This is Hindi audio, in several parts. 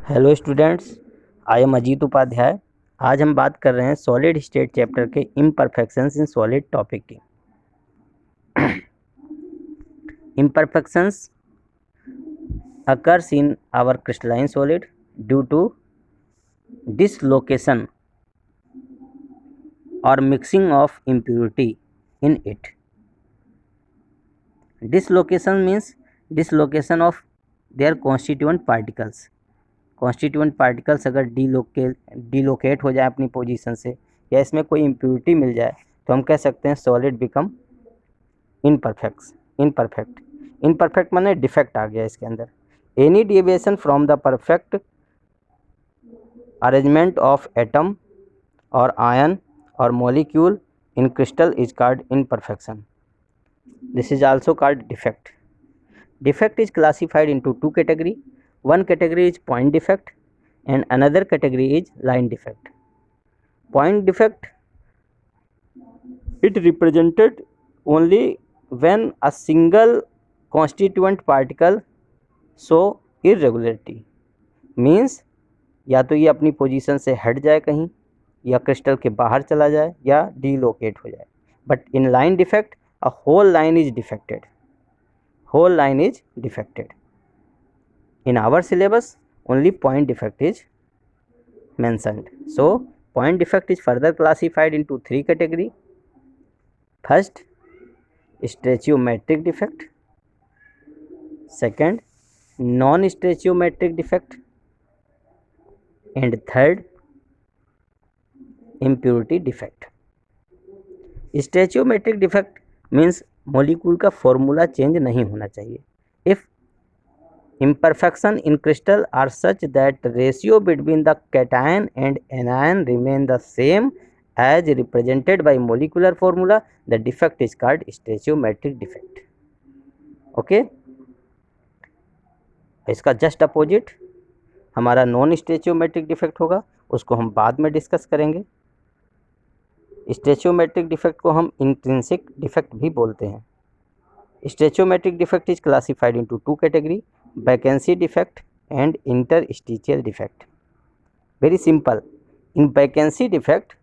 Hello students, I am Ajit Upadhyay. आज हम बात कर रहे हैं सॉलिड स्टेट चैप्टर के इम्परफेक्शंस इन सॉलिड टॉपिक की। Imperfections occurs in our crystalline solid due to dislocation or mixing of impurity in it. Dislocation means dislocation of their constituent particles. Constituent particles अगर डिलोकेट हो जाए अपनी पोजीशन से या इसमें कोई इम्प्योरिटी मिल जाए तो हम कह सकते हैं सॉलिड बिकम इनपरफेक्ट माने डिफेक्ट आ गया इसके अंदर। Any deviation from the perfect arrangement of atom और आयन और molecule in crystal is called imperfection. This is also called defect. Defect is classified into two categories. One category is point defect and another category is line defect. Point defect, it represented only when a single constituent particle show irregularity. Means या तो ये अपनी पोजीशन से हट जाए कहीं या क्रिस्टल के बाहर चला जाए या डिलोकेट हो जाए. But in line defect a whole line is defected. Whole line is defected. In our syllabus only point defect is mentioned. So point defect is further classified into three categories. First, stoichiometric defect. Second, non-stoichiometric defect. And third, impurity defect. Stoichiometric defect means molecule का फॉर्मूला चेंज नहीं होना चाहिए. If imperfection in crystal are such that ratio between the cation and anion remain the same as represented by molecular formula, the defect is called stoichiometric defect. Okay, इसका जस्ट अपोजिट हमारा नॉन स्टोइचियोमेट्रिक डिफेक्ट होगा, उसको हम बाद में डिस्कस करेंगे. स्टोइचियोमेट्रिक डिफेक्ट को हम इंट्रिंसिक डिफेक्ट भी बोलते हैं. Stoichiometric defect is classified into two category, vacancy defect and interstitial defect. Very simple. In vacancy defect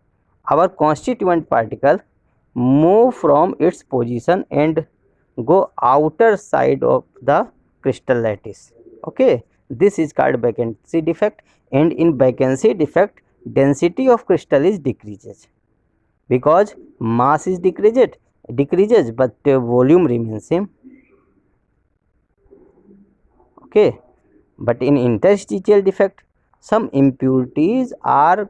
our constituent particle move from its position and go outer side of the crystal lattice. Okay, this is called vacancy defect. And in vacancy defect density of crystal is decreases because mass is decreases but volume remains same. Okay, but in interstitial defect some impurities are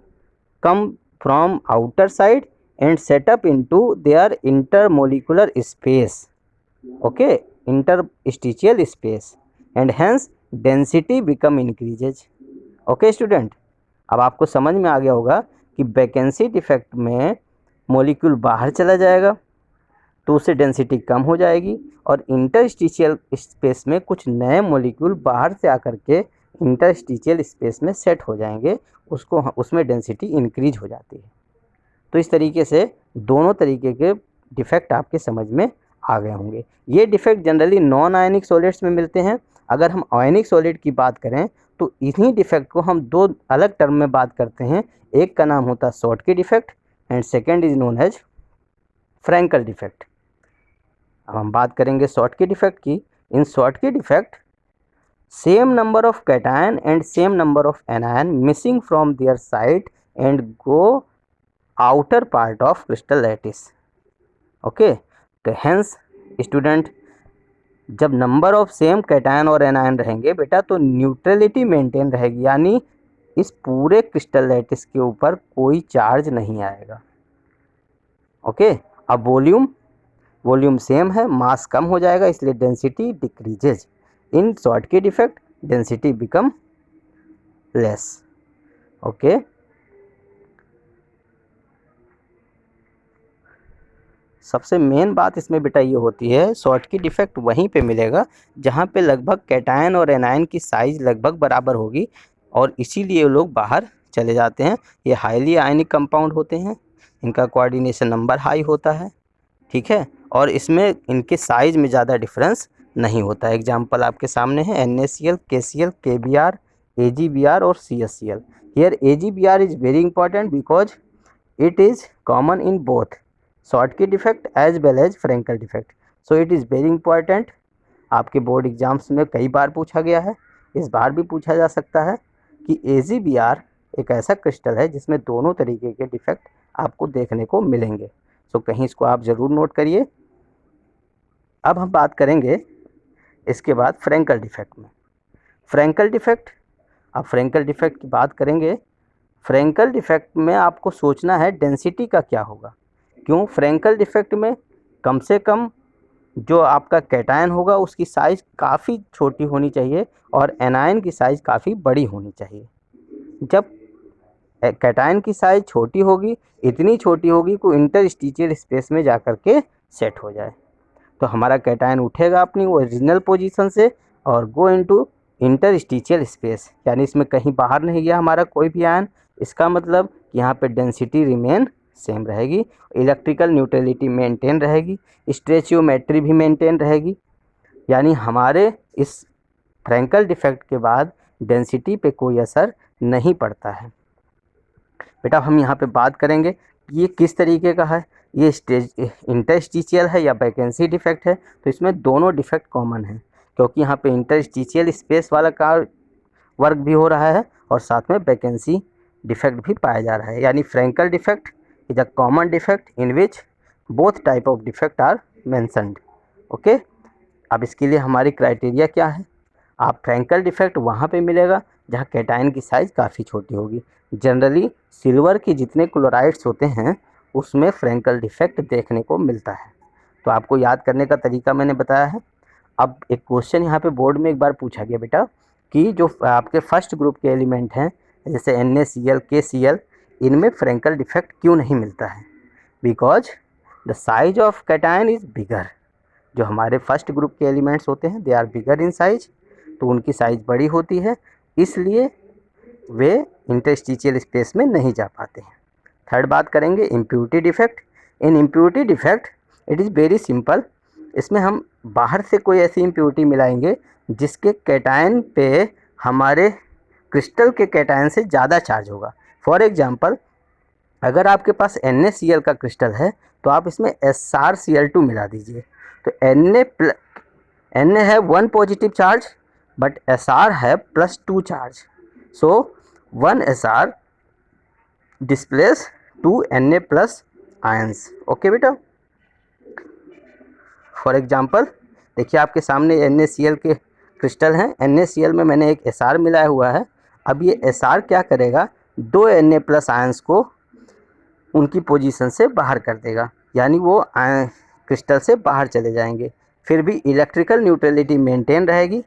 come from outer side and set up into their intermolecular space. Okay, interstitial space and hence density become increases. Okay student, अब आपको समझ में आ गया होगा कि वैकेंसी डिफेक्ट में मॉलिक्यूल बाहर चला जाएगा तो उससे डेंसिटी कम हो जाएगी और इंटरस्टिशियल स्पेस में कुछ नए मॉलिक्यूल बाहर से आकर के इंटरस्टिशियल स्पेस में सेट हो जाएंगे, उसमें डेंसिटी इंक्रीज हो जाती है. तो इस तरीके से दोनों तरीके के डिफेक्ट आपके समझ में आ गए होंगे. ये defect generally non ionic solids में मिलते हैं. अगर हम आयनिक सॉलिड की बात करें तो इन्हीं डिफेक्ट को हम दो अलग टर्म में बात करते हैं. एक का नाम होता है Schottky defect and second is known as Frenkel defect. अब हम बात करेंगे शॉटकी डिफेक्ट की. In Schottky defect same number of cation and same number of anion missing from their site and go outer part of crystal lattice. Okay, तो hence student जब नंबर ऑफ सेम कैटायन और एनायन रहेंगे बेटा तो न्यूट्रलिटी मेंटेन रहेगी, यानी इस पूरे क्रिस्टल लैटिस के ऊपर कोई चार्ज नहीं आएगा. ओके, अब वॉल्यूम सेम है, मास कम हो जाएगा, इसलिए density decreases. In Schottky defect density become less. Okay, सबसे मेन बात इसमें बेटा ये होती है शॉटकी डिफेक्ट वहीं पे मिलेगा जहाँ पे लगभग कैटायन और एनायन की साइज लगभग बराबर होगी और इसीलिए लोग बाहर चले जाते हैं. ये हाईली आयनिक कंपाउंड होते हैं, इनका कोऑर्डिनेशन नंबर हाई होता है. ठीक है, और इसमें इनके साइज में ज़्यादा डिफरेंस नहीं होता है. एग्जाम्पल आपके सामने है NaCl, KCl, KBr, AgBr or CaCl. Here AgBr is very important because it is common in both Schottky defect as well as Frankel defect. So it is very important. आपके बोर्ड एग्जाम्स में कई बार पूछा गया है, इस बार भी पूछा जा सकता है कि AgBr एक ऐसा क्रिस्टल है जिसमें दोनों तरीके के डिफेक्ट आपको देखने को मिलेंगे. सो कहीं इसको आप ज़रूर नोट करिए. अब हम बात करेंगे इसके बाद फ्रैंकल डिफेक्ट में. फ्रैंकल डिफेक्ट, अब फ्रैंकल डिफेक्ट की बात करेंगे. फ्रैंकल डिफेक्ट में आपको सोचना है डेंसिटी का क्या होगा. क्यों? फ्रैंकल डिफेक्ट में कम से कम जो आपका कैटायन होगा उसकी साइज़ काफ़ी छोटी होनी चाहिए और एनायन की साइज़ काफ़ी बड़ी होनी चाहिए. जब कैटायन की साइज़ छोटी होगी, इतनी छोटी होगी कि इंटरस्टिशियल स्पेस में जा कर के सेट हो जाए, तो हमारा कैटायन उठेगा अपनी ओरिजिनल पोजीशन से और गो इनटू इंटरस्टिशियल स्पेस, यानी इसमें कहीं बाहर नहीं गया हमारा कोई भी आयन. इसका मतलब यहाँ पे डेंसिटी रिमेन सेम रहेगी, इलेक्ट्रिकल न्यूट्रलिटी मेंटेन रहेगी, स्ट्रेचियोमेट्री भी मेंटेन रहेगी. यानी हमारे इस फ्रैंकल डिफेक्ट के बाद डेंसिटी पे कोई असर नहीं पड़ता है. बेटा हम यहाँ पे बात करेंगे कि ये किस तरीके का है, ये इंटरस्टिशियल है या वैकेंसी डिफेक्ट है. तो इसमें दोनों डिफेक्ट कॉमन है क्योंकि यहाँ पे इंटरस्टिशियल स्पेस वाला का वर्क भी हो रहा है और साथ में वैकेंसी डिफेक्ट भी पाया जा रहा है. यानी Frenkel defect is a common defect in which both type of defect are mentioned. Okay, अब इसके लिए हमारी क्राइटेरिया क्या है. आप फ्रैंकल डिफेक्ट वहाँ पे मिलेगा जहाँ कैटायन की साइज़ काफ़ी छोटी होगी. जनरली सिल्वर के जितने क्लोराइड्स होते हैं उसमें फ्रैंकल डिफेक्ट देखने को मिलता है. तो आपको याद करने का तरीका मैंने बताया है. अब एक क्वेश्चन यहाँ पे बोर्ड में एक बार पूछा गया बेटा कि जो आपके फर्स्ट ग्रुप के एलिमेंट हैं जैसे NaCl, KCl, इनमें फ्रैंकल डिफेक्ट क्यों नहीं मिलता है. Because the size of cation is bigger. जो हमारे फर्स्ट ग्रुप के एलिमेंट्स होते हैं they are bigger in size, तो उनकी साइज़ बड़ी होती है, इसलिए वे इंटरस्टिशियल स्पेस में नहीं जा पाते हैं. थर्ड बात करेंगे impurity defect. In impurity defect it is very simple. इसमें हम बाहर से कोई ऐसी इम्प्योरिटी मिलाएंगे जिसके कैटायन पे हमारे क्रिस्टल के कैटायन से ज़्यादा चार्ज होगा. फॉर एग्जांपल अगर आपके पास NaCl का क्रिस्टल है तो आप इसमें SrCl2 मिला दीजिए. तो Na है 1 पॉजिटिव चार्ज बट Sr है +2 चार्ज. सो 1 Sr displace 2 Na plus ions. Okay बेटा, फॉर एग्जांपल देखिए आपके सामने NaCl के क्रिस्टल हैं. NaCl में मैंने एक Sr मिलाया हुआ है. अब ये Sr क्या करेगा, 2 Na प्लस आयंस को उनकी पोजीशन से बाहर कर देगा, यानी वो क्रिस्टल से बाहर चले जाएंगे. फिर भी इलेक्ट्रिकल न्यूट्रलिटी मेंटेन रहेगी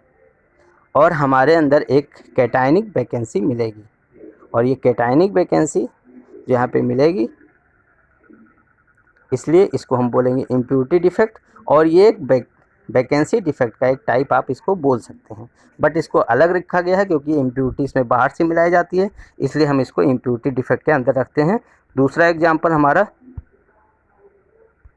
और हमारे अंदर एक कैटायनिक वैकेंसी मिलेगी. और ये कैटायनिक वैकेंसी जो यहाँ पे मिलेगी इसलिए इसको हम बोलेंगे इम्प्योरिटी डिफेक्ट. और ये एक वैकेंसी डिफेक्ट का एक टाइप आप इसको बोल सकते हैं, बट इसको अलग रखा गया है क्योंकि इम्प्योरिटी इसमें बाहर से मिलाई जाती है, इसलिए हम इसको इम्प्योरिटी डिफेक्ट के अंदर रखते हैं. दूसरा एग्जांपल हमारा